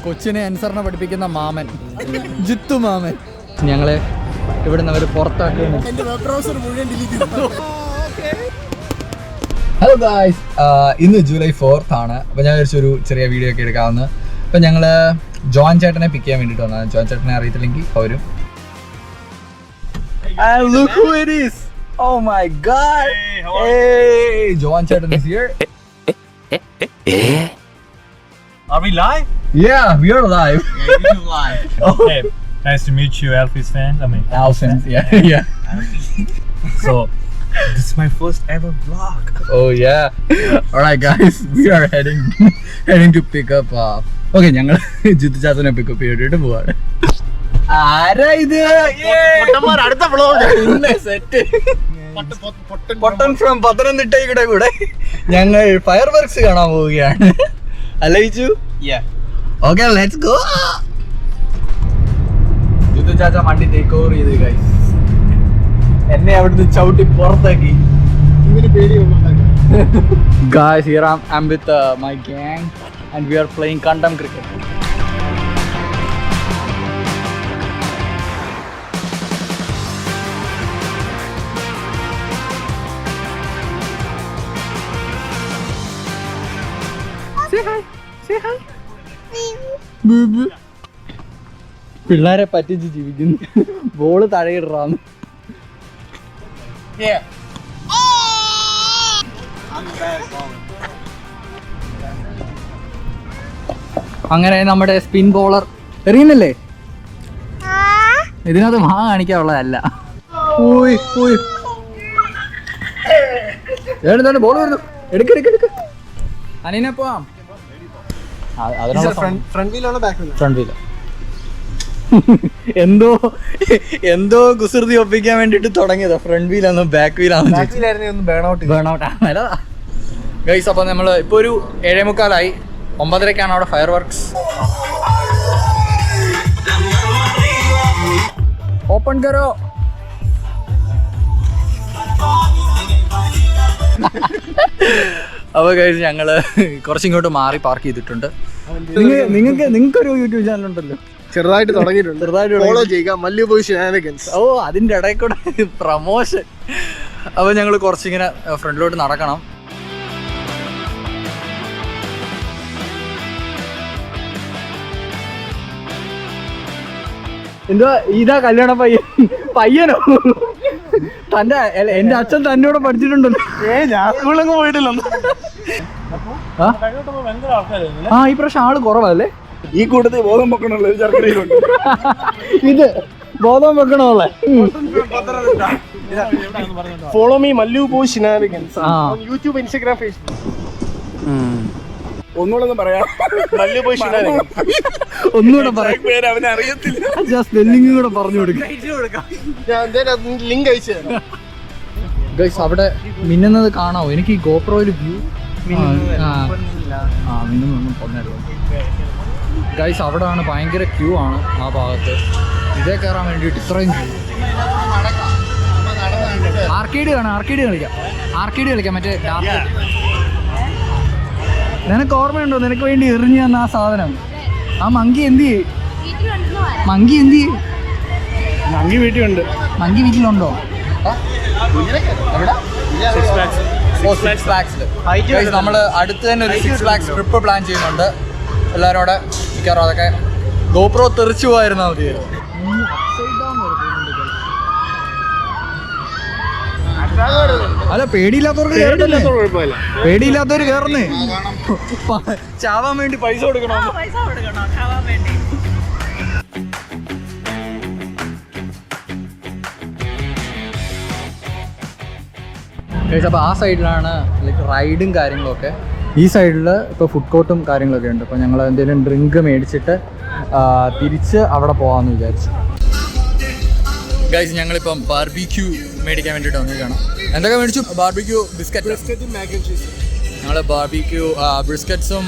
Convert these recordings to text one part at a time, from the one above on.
കൊച്ചിനെ അനുസരണ പഠിപ്പിക്കുന്ന മാമൻ, ജിത്തു മാമൻ. ഞങ്ങളെ ഇവിടെ നിന്ന് അവർ പുറത്താക്കുന്നു. ഹലോ ഗായ്സ്, ഇന്ന് ജൂലൈ 4th ആണ്. അപ്പോൾ ഞാൻ വിചാരിച്ചൊരു ചെറിയ വീഡിയോ ഒക്കെ എടുക്കാവുന്ന. അപ്പം ഞങ്ങൾ ജോൺ ചേട്ടനെ പിക്ക് ചെയ്യാൻ വേണ്ടിയിട്ട് വന്നതാണ്. ജോൺ ചേട്ടനെ അറിയത്തില്ലെങ്കിൽ അവരും. And look who it is! Oh my god! Hey, John Chetton is here. Are we live? Yeah, we are live. Yeah, YouTube live. Oh. Hey, nice to meet you, Alfie's fan. Alfins, yeah. So, this is my first ever vlog. Oh yeah. Alright guys, we are heading to pick up. Okay, ഞങ്ങൾ Jithu ചാത്തനെ pickup ചെയ്തിട്ട് പോവാണ്. ആരാ ഇത്? അടുത്ത vlog. Set പൊട്ടൻ from പത്തനംതിട്ടയുടെ കൂടെ ഞങ്ങൾ ഫയർ വർക്ക്സ് കാണാൻ പോവുകയാണ്. അല്ലയിച്ചു? Okay, let's go. ജിത്തു ചാച്ച വണ്ടി ടേക്ക് ഓവർ ചെയ്ത് ഗൈസ്. എന്നെ അവിടുന്ന് ചവിട്ടി പുറത്താക്കി. Guys, here I'm with my gang and we are playing Kandam cricket. Say hi. Baby. പിള്ളേരെ പറ്റിച്ച് ജീവിക്കുന്നു. ബോള് തഴയിടാന്ന്. അങ്ങനെ നമ്മുടെ സ്പിൻ ബോളർ എറിയുന്നില്ലേ? ഇതിനകത്ത് മാ കാണിക്കാനുള്ളതല്ല. ബോൾ വരുന്നു. എടുക്ക അനീനെ പോവാം. Front wheel ആണോ back wheel? Front wheel. എന്തോ കുസൃതി ഒപ്പിക്കാൻ വേണ്ടിട്ട് തുടങ്ങിയതാ. ഫ്രണ്ട് വീലാണോ ബാക്ക് വീലാണോ? ബേൺ ഔട്ട് ആണ്. ഗൈസ്, അപ്പോൾ നമ്മൾ ഇപ്പോൾ ഒരു 7:45 9:30 അവിടെ ഫയർ വർക്ക്സ്. ഓപ്പൺ കരോ. അപ്പോൾ ഗൈസ്, ഞങ്ങള് കുറച്ചിങ്ങോട്ട് മാറി പാർക്ക് ചെയ്തിട്ടുണ്ട്. നിങ്ങൾക്കൊരു യൂട്യൂബ് ചാനൽ ഉണ്ടല്ലോ, ചെറുതായിട്ട് തുടങ്ങിയിട്ടുണ്ട്. ഫോളോ ചെയ്യുക, മല്ലു ബോയ് ഷെനാനിഗൻസ്. ഓ, അതിൻ്റെ ഇടയിൽ കൂടെ പ്രമോഷൻ. അപ്പോൾ ഞങ്ങൾ കുറച്ചിങ്ങനെ ഫ്രണ്ടിലോട്ട് നടക്കണം. എന്താ ഇതാ കല്യാണ പയ്യനോ? എന്റെ അച്ഛൻ തന്നോട് പഠിച്ചിട്ടുണ്ടല്ലോ. ഞാൻ സ്കൂളിലൊന്നും പോയിട്ടില്ല. ഈ പ്രാവശ്യം ആള് കുറവല്ലേ? ഈ കൂട്ടത്തിൽ ബോധം വെക്കണുള്ള ഒരു ചർക്കരയിലുണ്ട്. ഇത് ബോധം വെക്കണമല്ലേ? Follow me Mallu boy shenanigans YouTube, Instagram, Facebook. ഒന്നുകൂടെ പറയാം, മല്ലു ബോയ് ഷെനാനിഗൻസ്. ഒന്നുകൂടെ പറയാം, പേര് അവനെ അറിയത്തില്ല. സ്പെല്ലിംഗ് കൂടെ പറഞ്ഞു കൊടുക്കാം. ഞാൻ ലിങ്ക് അയച്ചു തരാം. ഗൈസ്, അവിടെ മിന്നുന്നത് കാണാവോ? എനിക്ക് ഈ ഗോപ്രോയിൽ വ്യൂ മിന്നുന്നൊന്നും പറഞ്ഞായിരുന്നു. ഗൈസ്, അവിടെയാണ് ഭയങ്കര ക്യൂ ആണ് ആ ഭാഗത്ത്. ഇതേ കയറാൻ വേണ്ടിയിട്ട് ഇത്രയും ക്യൂ. ആർക്കേഡ് കളിക്കാം. മറ്റേ നിനക്ക് ഓർമ്മയുണ്ടോ? നിനക്ക് വേണ്ടി എറിഞ്ഞു തന്ന ആ സാധനം, ആ മങ്കി എന്ത് ചെയ്യേ? മങ്കി വീട്ടിലുണ്ട്. മങ്കി വീട്ടിലുണ്ടോ? നമ്മൾ അടുത്ത് തന്നെ ഒരു 6 lakhs ട്രിപ്പ് പ്ലാൻ ചെയ്യുന്നുണ്ട് എല്ലാവരോടെ. മിക്കവാറും അതൊക്കെ ഗോപ്രോ തെറിച്ചു പോയിരുന്നാൽ മതി. അല്ല, പേടിയില്ലാത്തവർ കയറുന്നേ. ചാവാൻ വേണ്ടി പൈസ കൊടുക്കണോ? അപ്പോൾ ആ സൈഡിലാണ് ലൈക്ക് റൈഡും കാര്യങ്ങളൊക്കെ. ഈ സൈഡിൽ ഇപ്പോൾ ഫുഡ് കോർട്ടും കാര്യങ്ങളൊക്കെ ഉണ്ട്. അപ്പോൾ ഞങ്ങൾ എന്തെങ്കിലും ഡ്രിങ്ക് മേടിച്ചിട്ട് തിരിച്ച് അവിടെ പോകാമെന്ന് വിചാരിച്ചു. ഗൈസ്, ഞങ്ങളിപ്പം ബാർബിക്യൂ മേടിക്കാൻ വേണ്ടിയിട്ട് വന്നിരിക്കുകയാണ്. എന്തൊക്കെ മേടിച്ചു? ബാർബിക്യൂ ബിസ്ക്കറ്റും മാക്ക് ആൻഡ് ചീസും. ഞങ്ങൾ ബാർബിക്യൂ ബിസ്ക്കറ്റ്സും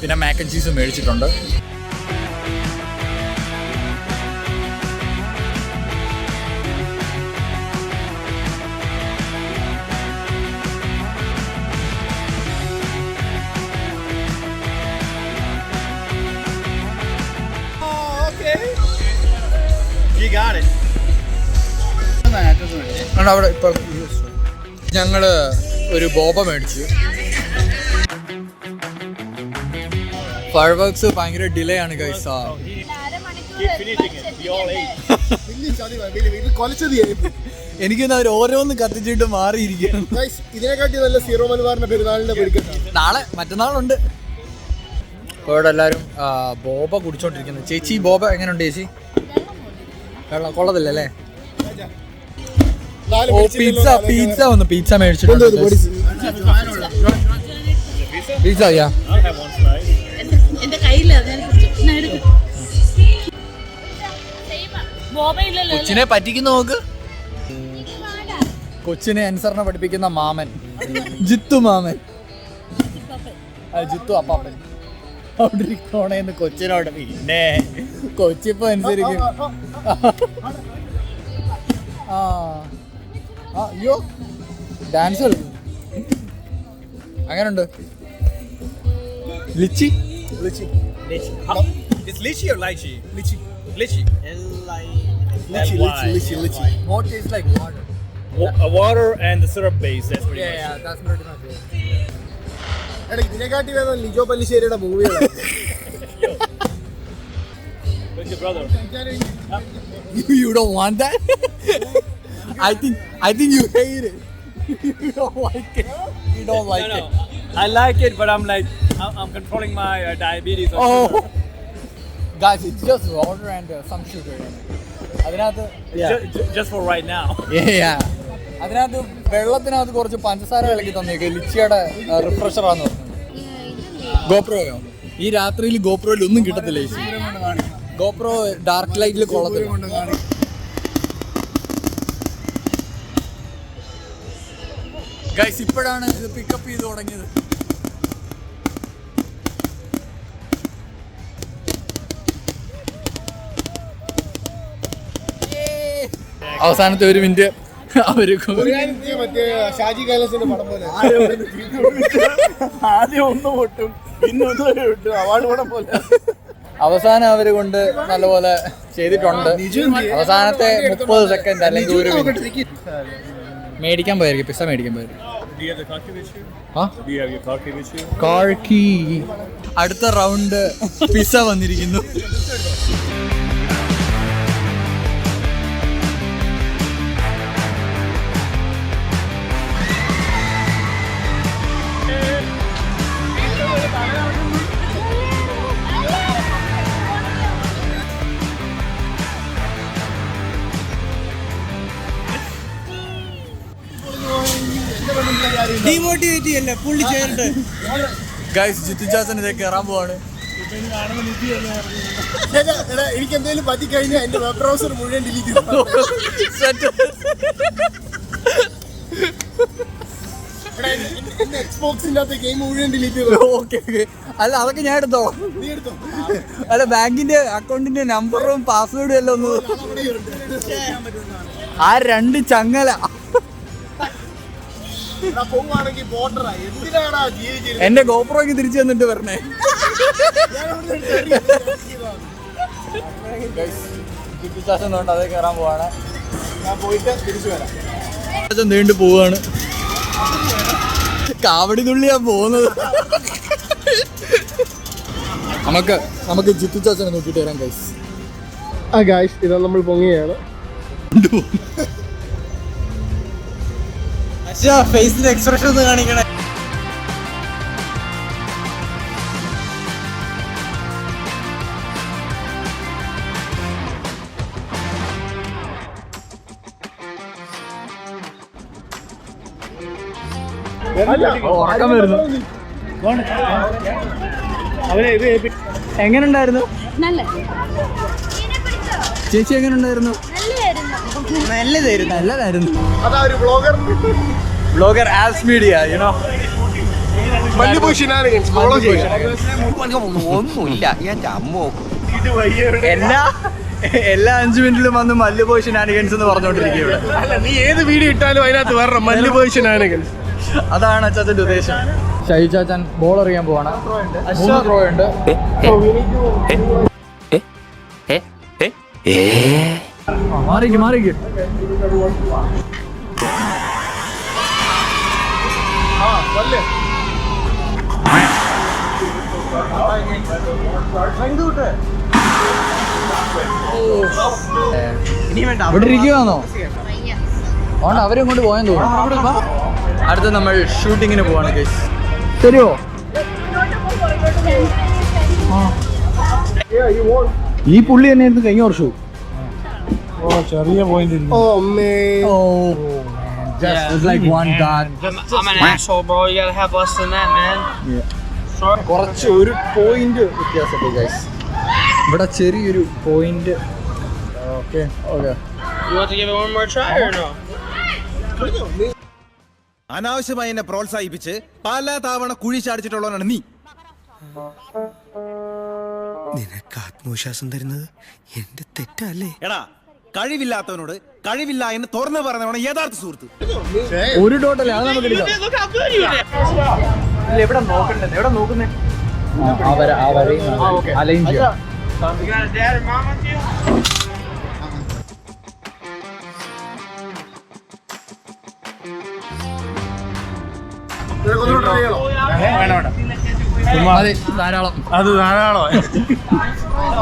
പിന്നെ മാക്ക് ആൻഡ് ചീസും മേടിച്ചിട്ടുണ്ട്. അവിടെ ഇപ്പൊ ഞങ്ങള് ഒരു ബോബ മേടിച്ചു. ഫയർ വർക്ക്സ് ഭയങ്കര ഡിലേ ആണ് ഗൈസ്. എനിക്കൊന്ന് അവർ ഓരോന്ന് കത്തിച്ചിട്ട് മാറിയിരിക്കണം. ഇതിനെക്കാട്ടി നല്ല സീറോ മലബാറിന്റെ പെരുന്നാളിന്റെ നാളെ മറ്റന്നാളുണ്ട്. അപ്പോൾ ഇവിടെ എല്ലാവരും ബോബ കുടിച്ചോണ്ടിരിക്കുന്നത്. ചേച്ചി ബോബ എങ്ങനെയുണ്ട് ചേച്ചി? വെള്ളം കൊള്ളതില്ലല്ലേ? ഓ പിസ്സ പിസ്സ വന്നു. പിസ്സ മേടിച്ചിട്ടുണ്ട്. പിസ്സ യാ കൊച്ചിനെ പറ്റിക്കുന്ന നോക്ക്. കൊച്ചിനെ അനുസരണ പഠിപ്പിക്കുന്ന മാമൻ ജിത്തു മാമൻ. ജിത്തു അപ്പാപ്പൻ അവിടെ ഇരിക്കണേന്ന് കൊച്ചിനോട്. പിന്നെ കൊച്ചിപ്പോ അനുസരിക്കും. അയ്യോ ഡാൻസ് കളിക്കും. അങ്ങനുണ്ട്. Lychee Lychee. It's lychee or lychee? Lychee. Lychee. Lychee. What tastes like water? Water and the syrup base. That's pretty much. Yeah, that's pretty much it. ഇതിനെക്കാട്ടി വേണം Lijo പല്ലിശ്ശേരിയുടെ മൂവികളാണ്. Where's your brother? You don't want that? I think you hate it. You don't like it. You don't like No. it. I like it, but I'm controlling my diabetes. Oh, guys, it's just water and some sugar in it. അതിനകത്ത് Just for right now. yeah. അതിനകത്ത് വെള്ളത്തിനകത്ത് കുറച്ച് പഞ്ചസാര കലക്കി തന്നേക്ക്. ലിച്ചിയുടെ refresher ആണെന്ന് പറഞ്ഞു. ഗോപ്രോയോ? ഈ രാത്രിയിൽ ഗോപ്രോയിൽ ഒന്നും കിട്ടത്തില്ല ചേച്ചി. ഗോപ്രോ ഡാർക്ക് ലൈറ്റിൽ കൊള്ളത്തില്ല. ഗൈസ് ഇപ്പോഴാണ് ഇത് പിക്കപ്പ് ചെയ്ത് തുടങ്ങിയത്. അവസാനത്തെ ഒരു മിനിറ്റ് അവര് മറ്റേ ഷാജി കൈലാസിന്റെ പടം പോലെ ആദ്യം ഒന്ന് പൊട്ടും പിന്നെ ഒന്ന് കിട്ടും. അവാർഡ് പടം പോലെ. അവസാനം അവര് കൊണ്ട് നല്ലപോലെ ചെയ്തിട്ടുണ്ട്. അവസാനത്തെ 30 സെക്കൻഡ് അല്ലെങ്കിൽ ഒരു മിനിറ്റ് മേടിക്കാൻ പോയിരിക്കും. പിസ്സ മേടിക്കാൻ പോയിരിക്കും. Car key. അടുത്ത റൗണ്ട് പിസ്സ വന്നിരിക്കുന്നു. ഡീമോട്ടിവേറ്റ് ചെയ്യല്ലേ പുള്ളി ചേർത്ത്. ഗൈസ് ജിത്തു ചാച്ചൻ ഇതേ കയറാൻ പോവാണ്. എനിക്ക് എന്തെങ്കിലും പറ്റിക്കഴിഞ്ഞാൽ എന്റെ വെബ് ബ്രൗസർ മുഴുവൻ ഡിലീറ്റ് എക്സ്ബോക്സിന്റെ അകത്ത് ഗെയിം മുഴുവൻ ഡിലീറ്റ് ചെയ്തു. ഓക്കെ അല്ല അതൊക്കെ ഞാൻ എടുത്തോ. നീ എടുത്തോ? അല്ല ബാങ്കിന്റെ അക്കൗണ്ടിന്റെ നമ്പറും പാസ്വേഡും എല്ലാം ഒന്ന്. ആ 2 ചങ്ങല പോവാണെങ്കിൽ ബോർഡറാ. എന്തിനാണ് ജീവിച്ചത്? എന്റെ ഗോപ്രോയ്ക്ക് തിരിച്ചു തന്നിട്ട് വരണേ. അതേ കയറാൻ പോവാണ്. ഞാൻ പോയിട്ട് തിരിച്ചു വരാം. നീണ്ടു പോവാണ്. കാവടി തുള്ളിയാ പോകുന്നത്. നമുക്ക് ജിത്തു ചാച്ചനെ നോക്കിട്ട് വരാം ഗൈസ്. ഗൈസ് ഇതാ നമ്മൾ പൊങ്ങിയാണ്. ഫേസിന്റെ എക്സ്പ്രഷൻ ഒന്ന് കാണിക്കണേ. ഉറക്കം വരുന്നു. എങ്ങനെയുണ്ടായിരുന്നു ചേച്ചി? എങ്ങനെയുണ്ടായിരുന്നു? നല്ലതായിരുന്നു. അതാ ഒരു ബ്ലോഗർ ആസ് മീഡിയ യുനോ മല്ലുപോയി ഷിനാരിഗൻസ് ഫോളോ ചെയ്യുക. ഒന്നുമില്ല എന്റെ അമ്മോ. എല്ലാ 5 മിനിറ്റിലും വന്ന് മല്ലുപോയി ഷിനാരിഗൻസ് എന്ന് പറഞ്ഞോണ്ടിരിക്കും ഇവിടെ. അല്ല നീ ഏത് വീഡിയോ ഇട്ടാലും അതിനകത്ത് വരണം മല്ലുപോയി ഷിനാരിഗൻസ്. അതാണ് അച്ചാച്ചന്റെ ഉദ്ദേശം. ഷൈ ചാച്ചൻ ബോൾ എറിയാൻ പോവാണ്. 3 ത്രോ ഉണ്ട്. മാറിക്ക് ഇവിടെ ഇരിക്കുവാന്നോ? അതുകൊണ്ട് അവരും കൊണ്ട് പോയെന്ന് തോന്നുന്നു. അടുത്ത നമ്മൾ ഷൂട്ടിങ്ങിന് പോവാണ് ഗൈസ്. തരുമോ? ഈ പുള്ളി തന്നെയായിരുന്നു കഴിഞ്ഞ വർഷവും. ചെറിയ point. Just like one dot. I'm an asshole, bro. You gotta have less than that, man. കുറച്ച് ഒരു പോയിന്റ് വ്യത്യാസമുണ്ട് ഗൈസ്. ഇവിടെ ചെറിയൊരു point. Okay. You want to give it one more try or no? അനാവശ്യമായി എന്നെ പ്രോത്സാഹിപ്പിച്ച് പല തവണ കുഴി ചാടിച്ചിട്ടുള്ളവനാണ് നീ. നിനക്ക് ആത്മവിശ്വാസം തരുന്നത് എന്റെ തെറ്റല്ലേ? എടാ, കഴിവില്ലാത്തവനോട് കഴിവില്ല എന്ന് തുറന്നു പറഞ്ഞവനാണ് യഥാർത്ഥ സുഹൃത്ത്. ഒരു ടോട്ടല്ലേ അത് നമുക്ക് എടുക്കാം. Look how good you did. എവിടെ നോക്കുന്നേ? അലൈൻ ചെയ്യാം. You got a dad or mom with you? അതെ, ധാരാളം. അത് ധാരാളം.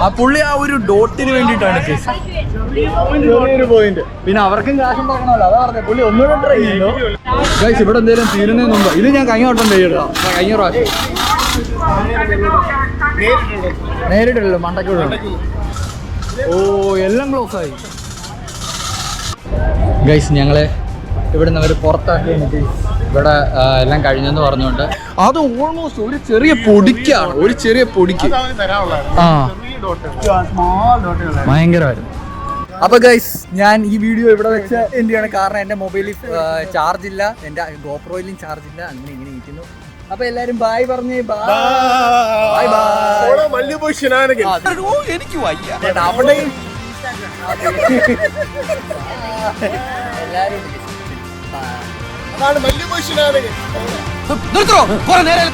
ആ പുള്ളി ആ ഒരു ഡോട്ടിന് വേണ്ടിയിട്ടാണ് ചെറിയൊരു പോയിന്റ്. പിന്നെ അവർക്കും കാശ് ഉണ്ടാക്കണമല്ലോ, അതാ പറഞ്ഞത്. പുള്ളി ഒന്നുകൂടെ ട്രൈ ചെയ്യുന്നു ഗൈസ്. ഇവിടെ എന്തെങ്കിലും തീരുന്നതിന് മുമ്പ് ഇത് ഞാൻ കഴിഞ്ഞ വട്ടം ചെയ്തിട്ടാ. കഴിഞ്ഞ പ്രാവശ്യം നേരിട്ടല്ലോ മണ്ടക്കൂടെ. ഓ, എല്ലാം ക്ലോസ് ആയി ഗൈസ്. ഞങ്ങളെ ഇവിടുന്ന് അവർ പുറത്താക്കി. ഇവിടെ എല്ലാം കഴിഞ്ഞെന്ന് പറഞ്ഞുകൊണ്ട് അത് ഓൾമോസ്റ്റ് ഒരു ചെറിയ പൊടിക്ക് ആ ഭയങ്കരമായിരുന്നു. അപ്പൊ ഗൈസ്, ഞാൻ ഈ വീഡിയോ ഇവിടെ വെച്ച് എന്ത് ചെയ്യണം, കാരണം എൻ്റെ മൊബൈലിൽ ചാർജ് ഇല്ല, എൻ്റെ ഗോപ്രോയിലും ചാർജ് ഇല്ല. അങ്ങനെ ഇങ്ങനെ ഇരിക്കുന്നു. അപ്പൊ എല്ലാരും ബായ് പറഞ്ഞേ. ബൈ എനിക്ക് വയ്യ. അവിടെയും എല്ലാരും നിർത്തോ, കുറെ നേരം